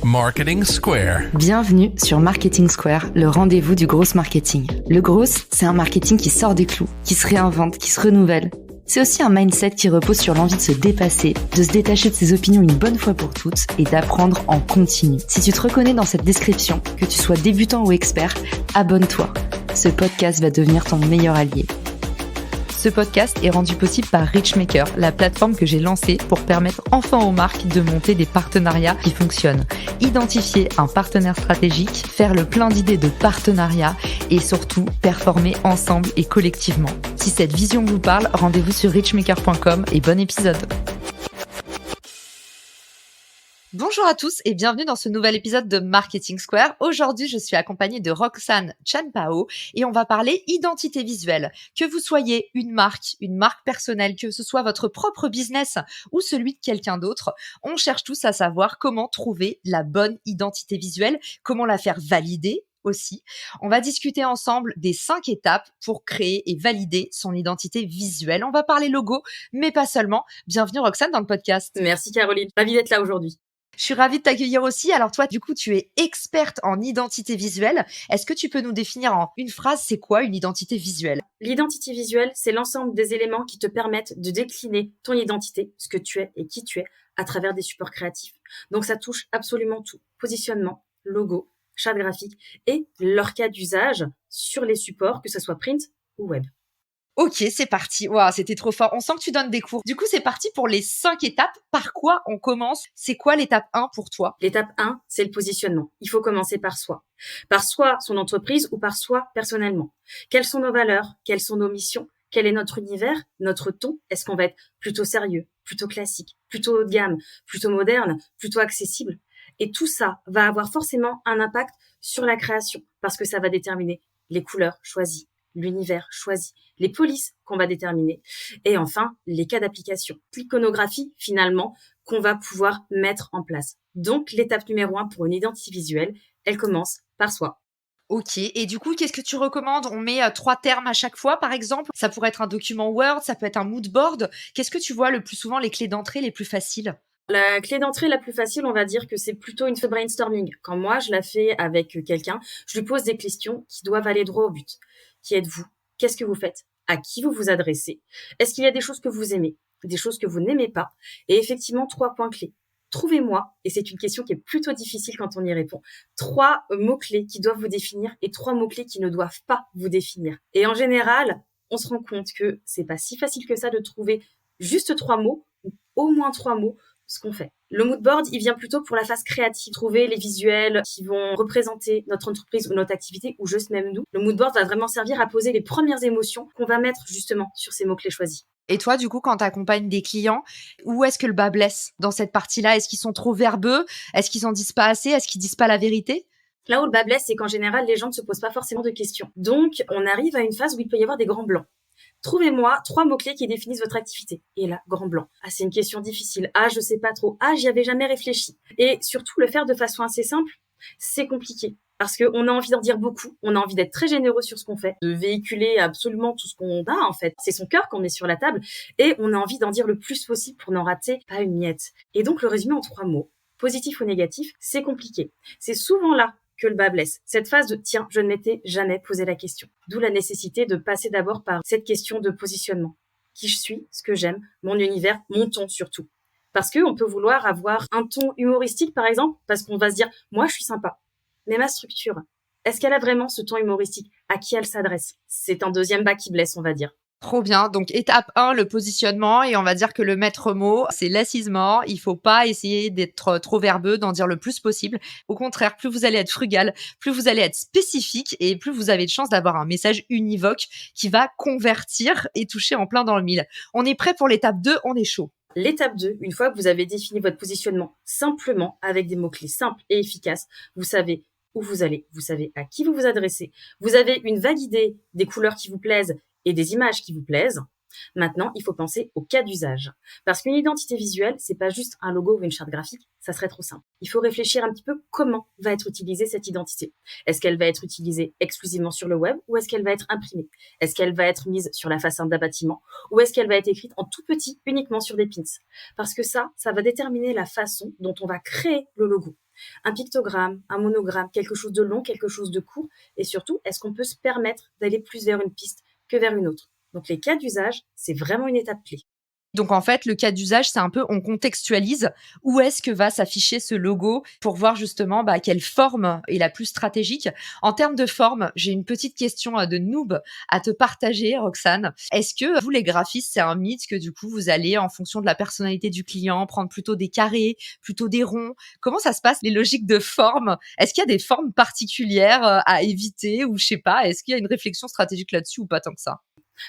Marketing Square. Bienvenue sur Marketing Square, le rendez-vous du growth marketing. Le growth, c'est un marketing qui sort des clous, qui se réinvente, qui se renouvelle. C'est aussi un mindset qui repose sur l'envie de se dépasser, de se détacher de ses opinions une bonne fois pour toutes et d'apprendre en continu. Si tu te reconnais dans cette description, que tu sois débutant ou expert, abonne-toi. Ce podcast va devenir ton meilleur allié. Ce podcast est rendu possible par Richmaker, la plateforme que j'ai lancée pour permettre enfin aux marques de monter des partenariats qui fonctionnent. Identifier un partenaire stratégique, faire le plein d'idées de partenariats et surtout performer ensemble et collectivement. Si cette vision vous parle, rendez-vous sur richmaker.com et bon épisode. Bonjour à tous et bienvenue dans ce nouvel épisode de Marketing Square. Aujourd'hui, je suis accompagnée de Roxane Chanpao et on va parler identité visuelle. Que vous soyez une marque personnelle, que ce soit votre propre business ou celui de quelqu'un d'autre, on cherche tous à savoir comment trouver la bonne identité visuelle, comment la faire valider aussi. On va discuter ensemble des 5 étapes pour créer et valider son identité visuelle. On va parler logo, mais pas seulement. Bienvenue Roxane dans le podcast. Merci Caroline, ravie d'être là aujourd'hui. Je suis ravie de t'accueillir aussi. Alors toi, du coup, tu es experte en identité visuelle. Est-ce que tu peux nous définir en une phrase, c'est quoi une identité visuelle ? L'identité visuelle, c'est l'ensemble des éléments qui te permettent de décliner ton identité, ce que tu es et qui tu es, à travers des supports créatifs. Donc ça touche absolument tout. Positionnement, logo, charte graphique et leur cas d'usage sur les supports, que ce soit print ou web. Ok, c'est parti. Waouh, c'était trop fort. On sent que tu donnes des cours. Du coup, c'est parti pour les 5 étapes. Par quoi on commence ? C'est quoi l'étape 1 pour toi ? L'étape 1, c'est le positionnement. Il faut commencer par soi. Par soi, son entreprise ou par soi personnellement. Quelles sont nos valeurs ? Quelles sont nos missions ? Quel est notre univers ? Notre ton ? Est-ce qu'on va être plutôt sérieux, plutôt classique, plutôt haut de gamme, plutôt moderne, plutôt accessible ? Et tout ça va avoir forcément un impact sur la création parce que ça va déterminer les couleurs choisies, l'univers choisi, les polices qu'on va déterminer et enfin les cas d'application, l'iconographie finalement qu'on va pouvoir mettre en place. Donc l'étape numéro 1 pour une identité visuelle, elle commence par soi. Ok, et du coup, qu'est-ce que tu recommandes ? On met 3 termes à chaque fois, par exemple. Ça pourrait être un document Word, ça peut être un mood board. Qu'est-ce que tu vois le plus souvent les clés d'entrée les plus faciles ? La clé d'entrée la plus facile, on va dire que c'est plutôt une phase de brainstorming. Quand moi, je la fais avec quelqu'un, je lui pose des questions qui doivent aller droit au but. Qui êtes-vous ? Qu'est-ce que vous faites ? À qui vous vous adressez ? Est-ce qu'il y a des choses que vous aimez ? Des choses que vous n'aimez pas ? Et effectivement, 3 points clés. Trouvez-moi, et c'est une question qui est plutôt difficile quand on y répond, 3 mots-clés qui doivent vous définir et 3 mots-clés qui ne doivent pas vous définir. Et en général, on se rend compte que c'est pas si facile que ça de trouver juste 3 mots, ou au moins 3 mots, ce qu'on fait. Le mood board, il vient plutôt pour la phase créative, trouver les visuels qui vont représenter notre entreprise ou notre activité ou juste même nous. Le mood board va vraiment servir à poser les premières émotions qu'on va mettre justement sur ces mots-clés choisis. Et toi, du coup, quand tu accompagnes des clients, où est-ce que le bas blesse dans cette partie-là ? Est-ce qu'ils sont trop verbeux ? Est-ce qu'ils en disent pas assez ? Est-ce qu'ils disent pas la vérité ? Là où le bas blesse, c'est qu'en général, les gens ne se posent pas forcément de questions. Donc, on arrive à une phase où il peut y avoir des grands blancs. Trouvez-moi 3 mots-clés qui définissent votre activité. Et là, grand blanc. Ah, c'est une question difficile. Ah, je sais pas trop. Ah, j'y avais jamais réfléchi. Et surtout, le faire de façon assez simple, c'est compliqué. Parce qu'on a envie d'en dire beaucoup. On a envie d'être très généreux sur ce qu'on fait. De véhiculer absolument tout ce qu'on a, en fait. C'est son cœur qu'on met sur la table. Et on a envie d'en dire le plus possible pour n'en rater pas une miette. Et donc, le résumé en 3 mots, positif ou négatif, c'est compliqué. C'est souvent là que le bas blesse. Cette phase de « tiens, je ne m'étais jamais posé la question ». D'où la nécessité de passer d'abord par cette question de positionnement. Qui je suis, ce que j'aime, mon univers, mon ton surtout. Parce qu'on peut vouloir avoir un ton humoristique, par exemple, parce qu'on va se dire « moi, je suis sympa ». Mais ma structure, est-ce qu'elle a vraiment ce ton humoristique ? À qui elle s'adresse ? C'est un deuxième bas qui blesse, on va dire. Trop bien. Donc, étape 1, le positionnement. Et on va dire que le maître mot, c'est less is more. Il faut pas essayer d'être trop verbeux, d'en dire le plus possible. Au contraire, plus vous allez être frugal, plus vous allez être spécifique et plus vous avez de chances d'avoir un message univoque qui va convertir et toucher en plein dans le mille. On est prêt pour l'étape 2, on est chaud. L'étape 2, une fois que vous avez défini votre positionnement simplement avec des mots-clés simples et efficaces, vous savez où vous allez, vous savez à qui vous vous adressez, vous avez une vague idée des couleurs qui vous plaisent et des images qui vous plaisent. Maintenant, il faut penser au cas d'usage. Parce qu'une identité visuelle, c'est pas juste un logo ou une charte graphique, ça serait trop simple. Il faut réfléchir un petit peu comment va être utilisée cette identité. Est-ce qu'elle va être utilisée exclusivement sur le web ou est-ce qu'elle va être imprimée ? Est-ce qu'elle va être mise sur la façade d'un bâtiment ou est-ce qu'elle va être écrite en tout petit uniquement sur des pins ? Parce que ça va déterminer la façon dont on va créer le logo. Un pictogramme, un monogramme, quelque chose de long, quelque chose de court. Et surtout, est-ce qu'on peut se permettre d'aller plus vers une piste que vers une autre? Donc les cas d'usage, c'est vraiment une étape clé. Donc en fait, le cas d'usage, c'est un peu on contextualise où est-ce que va s'afficher ce logo pour voir justement quelle forme est la plus stratégique. En termes de forme, j'ai une petite question de noob à te partager, Roxane. Est-ce que vous, les graphistes, c'est un mythe que du coup, vous allez, en fonction de la personnalité du client, prendre plutôt des carrés, plutôt des ronds? Comment ça se passe, les logiques de forme? Est-ce qu'il y a des formes particulières à éviter ou je sais pas, est-ce qu'il y a une réflexion stratégique là-dessus ou pas tant que ça?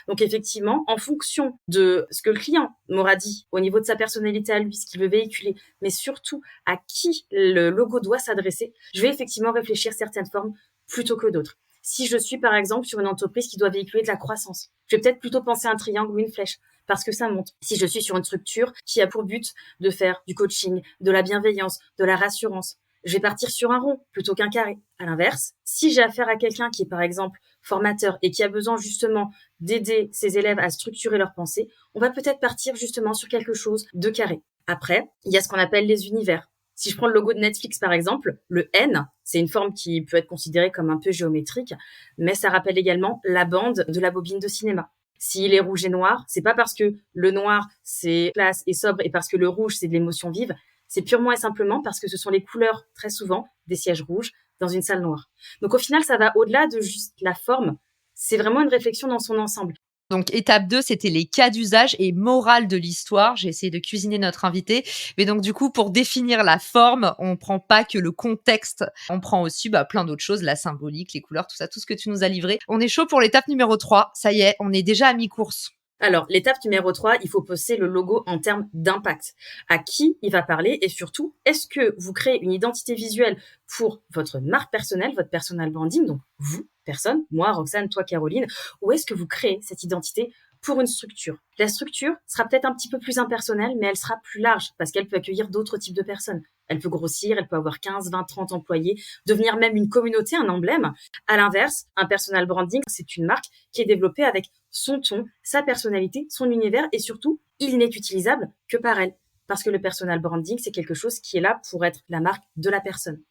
Donc effectivement, en fonction de ce que le client m'aura dit au niveau de sa personnalité à lui, ce qu'il veut véhiculer, mais surtout à qui le logo doit s'adresser, je vais effectivement réfléchir certaines formes plutôt que d'autres. Si je suis par exemple sur une entreprise qui doit véhiculer de la croissance, je vais peut-être plutôt penser à un triangle ou une flèche parce que ça monte. Si je suis sur une structure qui a pour but de faire du coaching, de la bienveillance, de la rassurance, je vais partir sur un rond plutôt qu'un carré. À l'inverse, si j'ai affaire à quelqu'un qui est par exemple formateur et qui a besoin justement d'aider ses élèves à structurer leurs pensées, on va peut-être partir justement sur quelque chose de carré. Après, il y a ce qu'on appelle les univers. Si je prends le logo de Netflix par exemple, le N, c'est une forme qui peut être considérée comme un peu géométrique, mais ça rappelle également la bande de la bobine de cinéma. S'il est rouge et noir, c'est pas parce que le noir c'est classe et sobre et parce que le rouge c'est de l'émotion vive, c'est purement et simplement parce que ce sont les couleurs, très souvent, des sièges rouges dans une salle noire. Donc au final, ça va au-delà de juste la forme. C'est vraiment une réflexion dans son ensemble. Donc, étape 2, c'était les cas d'usage et morale de l'histoire. J'ai essayé de cuisiner notre invité. Mais donc, du coup, pour définir la forme, on prend pas que le contexte. On prend aussi plein d'autres choses, la symbolique, les couleurs, tout ça, tout ce que tu nous as livré. On est chaud pour l'étape numéro 3. Ça y est, on est déjà à mi-course. Alors, l'étape numéro 3, il faut poser le logo en termes d'impact. À qui il va parler et surtout, est-ce que vous créez une identité visuelle pour votre marque personnelle, votre personal branding, donc vous, personne, moi, Roxane, toi, Caroline, ou est-ce que vous créez cette identité pour une structure? La structure sera peut-être un petit peu plus impersonnelle, mais elle sera plus large parce qu'elle peut accueillir d'autres types de personnes. Elle peut grossir, elle peut avoir 15, 20, 30 employés, devenir même une communauté, un emblème. À l'inverse, un personal branding, c'est une marque qui est développée avec son ton, sa personnalité, son univers et surtout, il n'est utilisable que par elle. Parce que le personal branding, c'est quelque chose qui est là pour être la marque de la personne.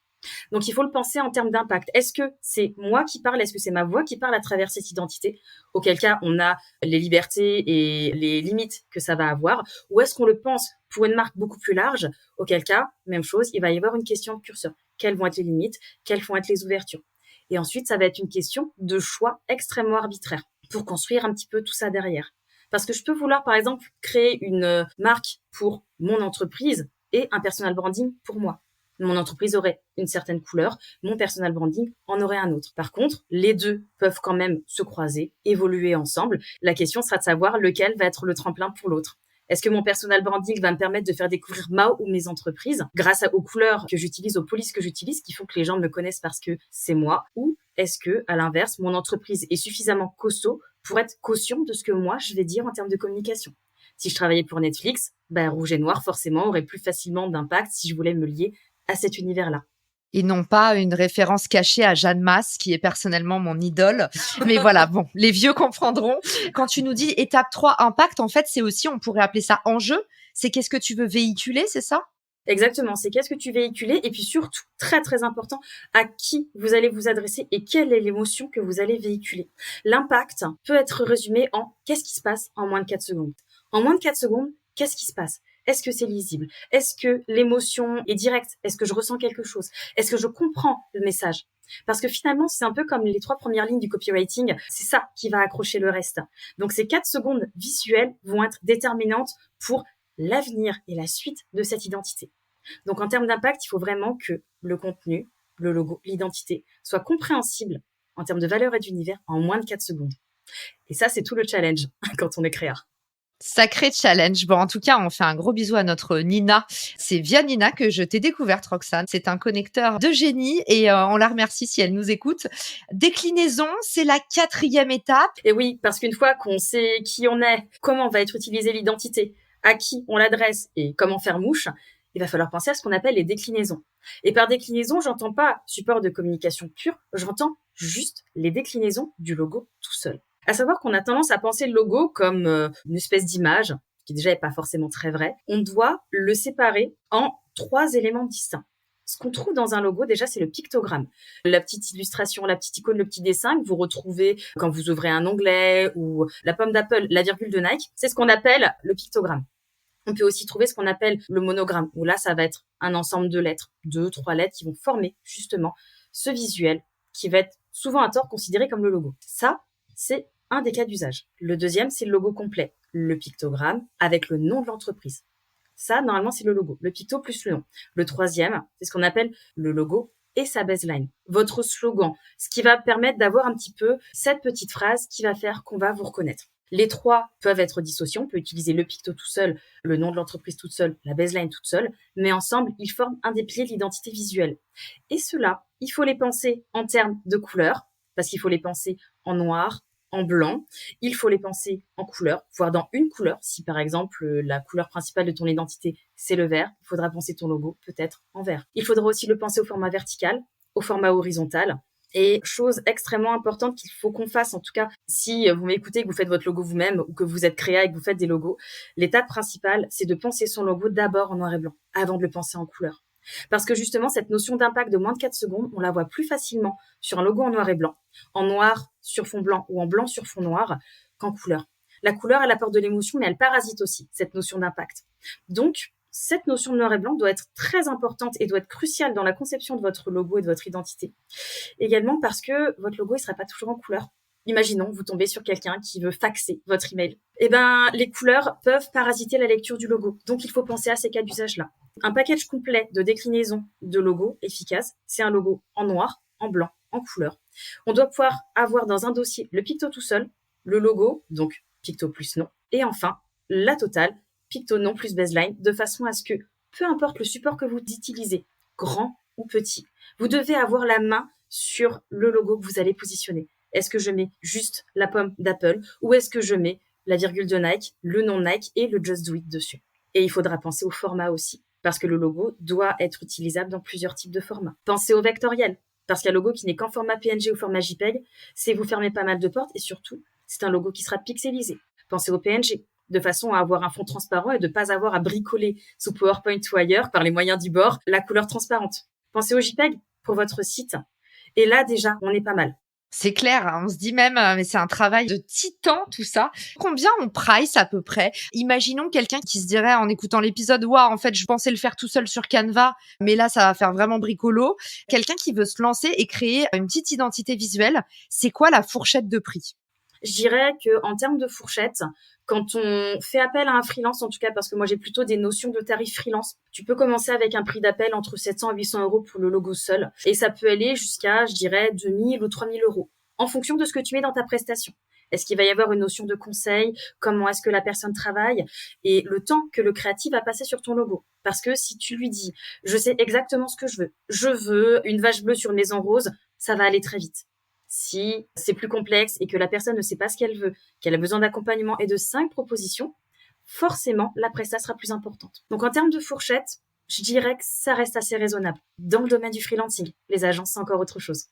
Donc, il faut le penser en termes d'impact. Est-ce que c'est moi qui parle? Est-ce que c'est ma voix qui parle à travers cette identité? Auquel cas, on a les libertés et les limites que ça va avoir. Ou est-ce qu'on le pense pour une marque beaucoup plus large? Auquel cas, même chose, il va y avoir une question de curseur. Quelles vont être les limites? Quelles vont être les ouvertures? Et ensuite, ça va être une question de choix extrêmement arbitraire pour construire un petit peu tout ça derrière. Parce que je peux vouloir, par exemple, créer une marque pour mon entreprise et un personal branding pour moi. Mon entreprise aurait une certaine couleur, mon personal branding en aurait un autre. Par contre, les deux peuvent quand même se croiser, évoluer ensemble. La question sera de savoir lequel va être le tremplin pour l'autre. Est-ce que mon personal branding va me permettre de faire découvrir ma ou mes entreprises grâce aux couleurs que j'utilise, aux polices que j'utilise, qui font que les gens me connaissent parce que c'est moi? Ou est-ce que, à l'inverse, mon entreprise est suffisamment costaud pour être caution de ce que moi, je vais dire en termes de communication? Si je travaillais pour Netflix, rouge et noir, forcément, aurait plus facilement d'impact si je voulais me lier à cet univers-là. Et non pas une référence cachée à Jeanne Masse, qui est personnellement mon idole. Mais voilà, bon, les vieux comprendront. Quand tu nous dis étape 3, impact, en fait, c'est aussi, on pourrait appeler ça enjeu. C'est qu'est-ce que tu veux véhiculer, c'est ça? Exactement, c'est qu'est-ce que tu véhicules et puis surtout, très très important, à qui vous allez vous adresser et quelle est l'émotion que vous allez véhiculer. L'impact peut être résumé en qu'est-ce qui se passe en moins de 4 secondes. En moins de 4 secondes, qu'est-ce qui se passe? Est-ce que c'est lisible? Est-ce que l'émotion est directe? Est-ce que je ressens quelque chose? Est-ce que je comprends le message? Parce que finalement, c'est un peu comme les 3 premières lignes du copywriting, c'est ça qui va accrocher le reste. Donc ces 4 secondes visuelles vont être déterminantes pour l'avenir et la suite de cette identité. Donc en termes d'impact, il faut vraiment que le contenu, le logo, l'identité soit compréhensible en termes de valeur et d'univers en moins de 4 secondes. Et ça, c'est tout le challenge quand on est créa. Sacré challenge. Bon, en tout cas, on fait un gros bisou à notre Nina. C'est via Nina que je t'ai découverte, Roxane. C'est un connecteur de génie et on la remercie si elle nous écoute. Déclinaison, c'est la 4e étape. Et oui, parce qu'une fois qu'on sait qui on est, comment va être utilisée l'identité, à qui on l'adresse et comment faire mouche, il va falloir penser à ce qu'on appelle les déclinaisons. Et par déclinaison, j'entends pas support de communication pur, j'entends juste les déclinaisons du logo tout seul. À savoir qu'on a tendance à penser le logo comme une espèce d'image, qui déjà est pas forcément très vrai. On doit le séparer en 3 éléments distincts. Ce qu'on trouve dans un logo, déjà, c'est le pictogramme. La petite illustration, la petite icône, le petit dessin que vous retrouvez quand vous ouvrez un onglet ou la pomme d'Apple, la virgule de Nike. C'est ce qu'on appelle le pictogramme. On peut aussi trouver ce qu'on appelle le monogramme, où là, ça va être un ensemble de lettres, 2, 3 lettres qui vont former justement ce visuel qui va être souvent à tort considéré comme le logo. Ça, c'est un des cas d'usage. Le deuxième, c'est le logo complet, le pictogramme avec le nom de l'entreprise. Ça, normalement, c'est le logo, le picto plus le nom. Le troisième, c'est ce qu'on appelle le logo et sa baseline, votre slogan, ce qui va permettre d'avoir un petit peu cette petite phrase qui va faire qu'on va vous reconnaître. Les trois peuvent être dissociés, on peut utiliser le picto tout seul, le nom de l'entreprise toute seule, la baseline toute seule, mais ensemble, ils forment un des piliers de l'identité visuelle. Et cela, il faut les penser en termes de couleurs, parce qu'il faut les penser en noir, en blanc, il faut les penser en couleur, voire dans une couleur. Si par exemple, la couleur principale de ton identité, c'est le vert, il faudra penser ton logo peut-être en vert. Il faudra aussi le penser au format vertical, au format horizontal. Et chose extrêmement importante qu'il faut qu'on fasse, en tout cas, si vous m'écoutez, que vous faites votre logo vous-même ou que vous êtes créa et que vous faites des logos, l'étape principale, c'est de penser son logo d'abord en noir et blanc, avant de le penser en couleur. Parce que justement, cette notion d'impact de moins de 4 secondes, on la voit plus facilement sur un logo en noir et blanc, en noir sur fond blanc ou en blanc sur fond noir qu'en couleur. La couleur, elle apporte de l'émotion, mais elle parasite aussi cette notion d'impact. Donc, cette notion de noir et blanc doit être très importante et doit être cruciale dans la conception de votre logo et de votre identité. Également parce que votre logo, il sera pas toujours en couleur. Imaginons, vous tombez sur quelqu'un qui veut faxer votre email. Eh ben, les couleurs peuvent parasiter la lecture du logo. Donc, il faut penser à ces cas d'usage-là. Un package complet de déclinaison de logo efficace, c'est un logo en noir, en blanc, en couleur. On doit pouvoir avoir dans un dossier le picto tout seul, le logo, donc picto plus nom, et enfin, la totale, picto nom plus baseline, de façon à ce que, peu importe le support que vous utilisez, grand ou petit, vous devez avoir la main sur le logo que vous allez positionner. Est-ce que je mets juste la pomme d'Apple ou est-ce que je mets la virgule de Nike, le nom Nike et le Just Do It dessus? Et il faudra penser au format aussi, parce que le logo doit être utilisable dans plusieurs types de formats. Pensez au vectoriel, parce qu'un logo qui n'est qu'en format PNG ou format JPEG, c'est vous fermez pas mal de portes et surtout, c'est un logo qui sera pixelisé. Pensez au PNG, de façon à avoir un fond transparent et de ne pas avoir à bricoler sous PowerPoint ou ailleurs, par les moyens du bord, la couleur transparente. Pensez au JPEG pour votre site. Et là, déjà, on est pas mal. C'est clair, hein, on se dit même, mais c'est un travail de titan tout ça. Combien on price à peu près? Imaginons quelqu'un qui se dirait en écoutant l'épisode, waouh, en fait, je pensais le faire tout seul sur Canva, mais là, ça va faire vraiment bricolo. Quelqu'un qui veut se lancer et créer une petite identité visuelle, c'est quoi la fourchette de prix? Je dirais que en termes de fourchette, quand on fait appel à un freelance, en tout cas, parce que moi j'ai plutôt des notions de tarifs freelance, tu peux commencer avec un prix d'appel entre 700 et 800 euros pour le logo seul. Et ça peut aller jusqu'à, je dirais, 2000 ou 3000 euros, en fonction de ce que tu mets dans ta prestation. Est-ce qu'il va y avoir une notion de conseil? Comment est-ce que la personne travaille? Et le temps que le créatif va passer sur ton logo. Parce que si tu lui dis, je sais exactement ce que je veux une vache bleue sur une maison rose, ça va aller très vite. Si c'est plus complexe et que la personne ne sait pas ce qu'elle veut, qu'elle a besoin d'accompagnement et de 5 propositions, forcément, la prestation sera plus importante. Donc, en termes de fourchette, je dirais que ça reste assez raisonnable. Dans le domaine du freelancing, les agences, c'est encore autre chose.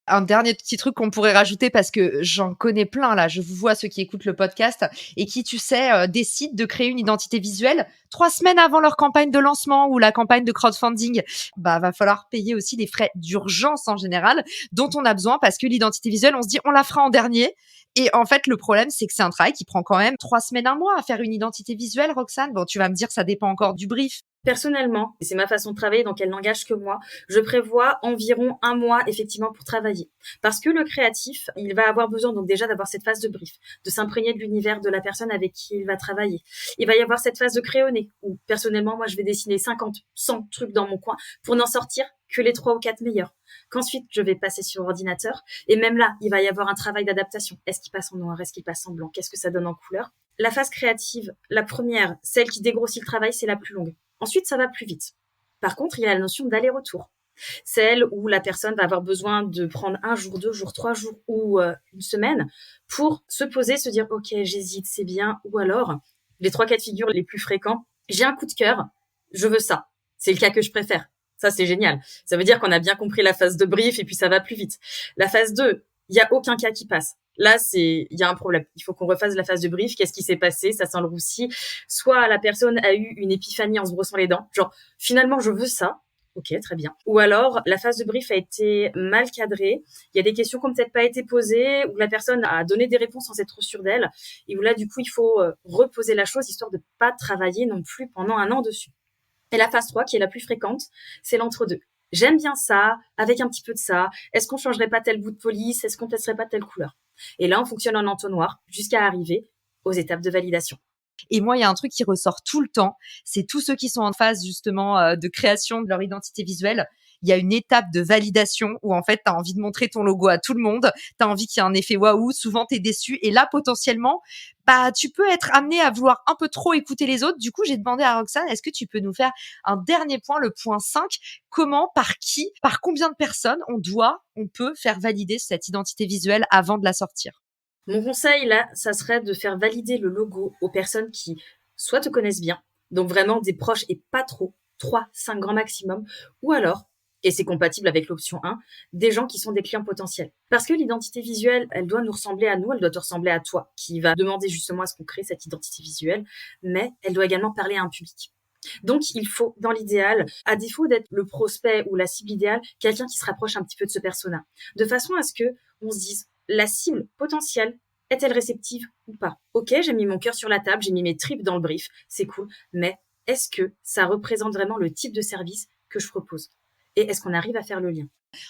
Un dernier petit truc qu'on pourrait rajouter, parce que j'en connais plein là, je vous vois ceux qui écoutent le podcast et qui, tu sais, décident de créer une identité visuelle 3 semaines avant leur campagne de lancement ou la campagne de crowdfunding. Bah, va falloir payer aussi des frais d'urgence en général dont on a besoin, parce que l'identité visuelle, on se dit on la fera en dernier. Et en fait, le problème, c'est que c'est un travail qui prend quand même 3 semaines, 1 mois à faire une identité visuelle, Roxane. Bon, tu vas me dire, ça dépend encore du brief. Personnellement, et c'est ma façon de travailler, donc elle n'engage que moi, je prévois environ 1 mois effectivement pour travailler. Parce que le créatif, il va avoir besoin donc déjà d'avoir cette phase de brief, de s'imprégner de l'univers de la personne avec qui il va travailler. Il va y avoir cette phase de crayonner, où personnellement, moi je vais dessiner 50, 100 trucs dans mon coin pour n'en sortir que les 3 ou 4 meilleurs. Qu'ensuite, je vais passer sur ordinateur. Et même là, il va y avoir un travail d'adaptation. Est-ce qu'il passe en noir? Est-ce qu'il passe en blanc? Qu'est-ce que ça donne en couleur? La phase créative, la première, celle qui dégrossit le travail, c'est la plus longue. Ensuite, ça va plus vite. Par contre, il y a la notion d'aller-retour. Celle où la personne va avoir besoin de prendre 1 jour, 2 jours, 3 jours ou une semaine pour se poser, se dire « Ok, j'hésite, c'est bien ». Ou alors, les 3 cas de figure les plus fréquents, j'ai un coup de cœur, je veux ça. C'est le cas que je préfère. Ça, c'est génial. Ça veut dire qu'on a bien compris la phase de brief et puis ça va plus vite. La phase 2, il n'y a aucun cas qui passe. Là, il y a un problème. Il faut qu'on refasse la phase de brief. Qu'est-ce qui s'est passé? Ça sent le roussi. Soit la personne a eu une épiphanie en se brossant les dents. Genre, finalement, je veux ça. Ok, très bien. Ou alors, la phase de brief a été mal cadrée. Il y a des questions qui n'ont peut-être pas été posées, où la personne a donné des réponses sans être trop sûre d'elle, et où là, du coup, il faut reposer la chose, histoire de pas travailler non plus pendant 1 an dessus. Et la phase 3, qui est la plus fréquente, c'est l'entre-deux. J'aime bien ça, avec un petit peu de ça. Est-ce qu'on changerait pas tel bout de police? Est-ce qu'on testerait pas telle couleur? Et là, on fonctionne en entonnoir jusqu'à arriver aux étapes de validation. Et moi, il y a un truc qui ressort tout le temps, c'est tous ceux qui sont en phase justement de création de leur identité visuelle. Il y a une étape de validation où en fait, tu as envie de montrer ton logo à tout le monde, tu as envie qu'il y ait un effet waouh, souvent tu es déçu et là potentiellement, tu peux être amené à vouloir un peu trop écouter les autres. Du coup, j'ai demandé à Roxane, est-ce que tu peux nous faire un dernier point, le point 5, comment, par qui, par combien de personnes on peut faire valider cette identité visuelle avant de la sortir? Mon conseil, là, ça serait de faire valider le logo aux personnes qui soit te connaissent bien, donc vraiment des proches et pas trop, 3, 5 grands maximum, ou alors, et c'est compatible avec l'option 1, des gens qui sont des clients potentiels. Parce que l'identité visuelle, elle doit nous ressembler à nous, elle doit te ressembler à toi, qui va demander justement à ce qu'on crée cette identité visuelle, mais elle doit également parler à un public. Donc, il faut, dans l'idéal, à défaut d'être le prospect ou la cible idéale, quelqu'un qui se rapproche un petit peu de ce persona, de façon à ce que on se dise, la cible potentielle, est-elle réceptive ou pas? Ok, j'ai mis mon cœur sur la table, j'ai mis mes tripes dans le brief, c'est cool, mais est-ce que ça représente vraiment le type de service que je propose? Et est-ce qu'on arrive à faire le lien?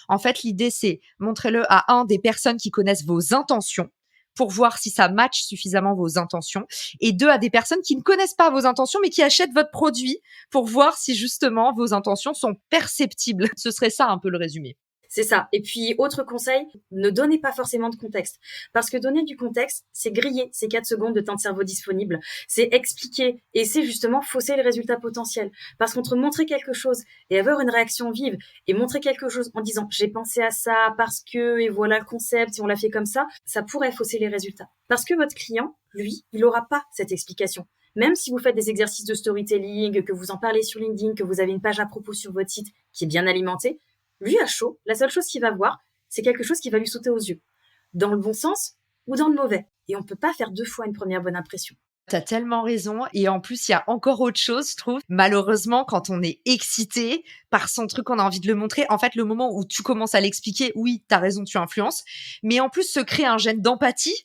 En fait, l'idée, c'est montrez-le à des personnes qui connaissent vos intentions pour voir si ça matche suffisamment vos intentions, et 2, à des personnes qui ne connaissent pas vos intentions mais qui achètent votre produit pour voir si justement vos intentions sont perceptibles. Ce serait ça un peu le résumé. C'est ça. Et puis, autre conseil, ne donnez pas forcément de contexte. Parce que donner du contexte, c'est griller ces 4 secondes de temps de cerveau disponible. C'est expliquer. Et c'est justement fausser les résultats potentiels. Parce qu'entre montrer quelque chose et avoir une réaction vive et montrer quelque chose en disant j'ai pensé à ça parce que, et voilà le concept, et on l'a fait comme ça pourrait fausser les résultats. Parce que votre client, lui, il n'aura pas cette explication. Même si vous faites des exercices de storytelling, que vous en parlez sur LinkedIn, que vous avez une page à propos sur votre site qui est bien alimentée, lui, à chaud, la seule chose qu'il va voir, c'est quelque chose qui va lui sauter aux yeux. Dans le bon sens ou dans le mauvais. Et on ne peut pas faire 2 fois une première bonne impression. T'as tellement raison. Et en plus, il y a encore autre chose, je trouve. Malheureusement, quand on est excité par son truc, on a envie de le montrer. En fait, le moment où tu commences à l'expliquer, oui, t'as raison, tu influences. Mais en plus, se crée un gène d'empathie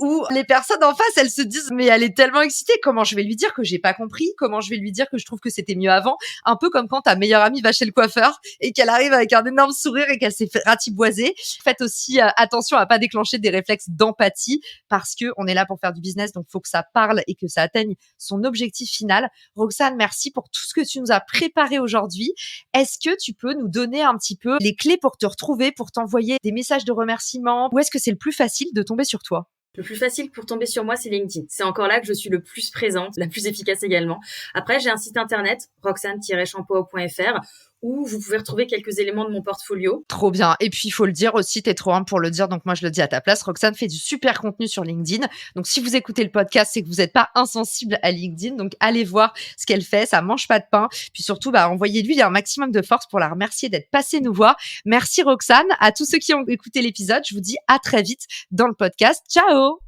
où les personnes en face, elles se disent, mais elle est tellement excitée, comment je vais lui dire que j'ai pas compris, comment je vais lui dire que je trouve que c'était mieux avant, un peu comme quand ta meilleure amie va chez le coiffeur et qu'elle arrive avec un énorme sourire et qu'elle s'est fait ratiboiser. Faites aussi attention à pas déclencher des réflexes d'empathie parce que on est là pour faire du business, donc faut que ça parle et que ça atteigne son objectif final. Roxane, merci pour tout ce que tu nous as préparé aujourd'hui. Est-ce que tu peux nous donner un petit peu les clés pour te retrouver, pour t'envoyer des messages de remerciement? Où est-ce que c'est le plus facile de tomber sur toi? Le plus facile pour tomber sur moi, c'est LinkedIn. C'est encore là que je suis le plus présente, la plus efficace également. Après, j'ai un site internet, roxane-champois.fr, où vous pouvez retrouver quelques éléments de mon portfolio. Trop bien. Et puis, il faut le dire aussi, t'es trop humble pour le dire, donc moi, je le dis à ta place. Roxane fait du super contenu sur LinkedIn. Donc, si vous écoutez le podcast, c'est que vous n'êtes pas insensible à LinkedIn. Donc, allez voir ce qu'elle fait. Ça mange pas de pain. Puis surtout, envoyez-lui un maximum de force pour la remercier d'être passée nous voir. Merci, Roxane. À tous ceux qui ont écouté l'épisode, je vous dis à très vite dans le podcast. Ciao!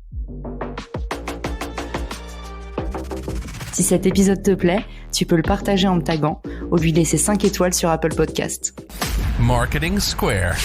Si cet épisode te plaît, tu peux le partager en me taguant ou lui laisser 5 étoiles sur Apple Podcast. Marketing Square.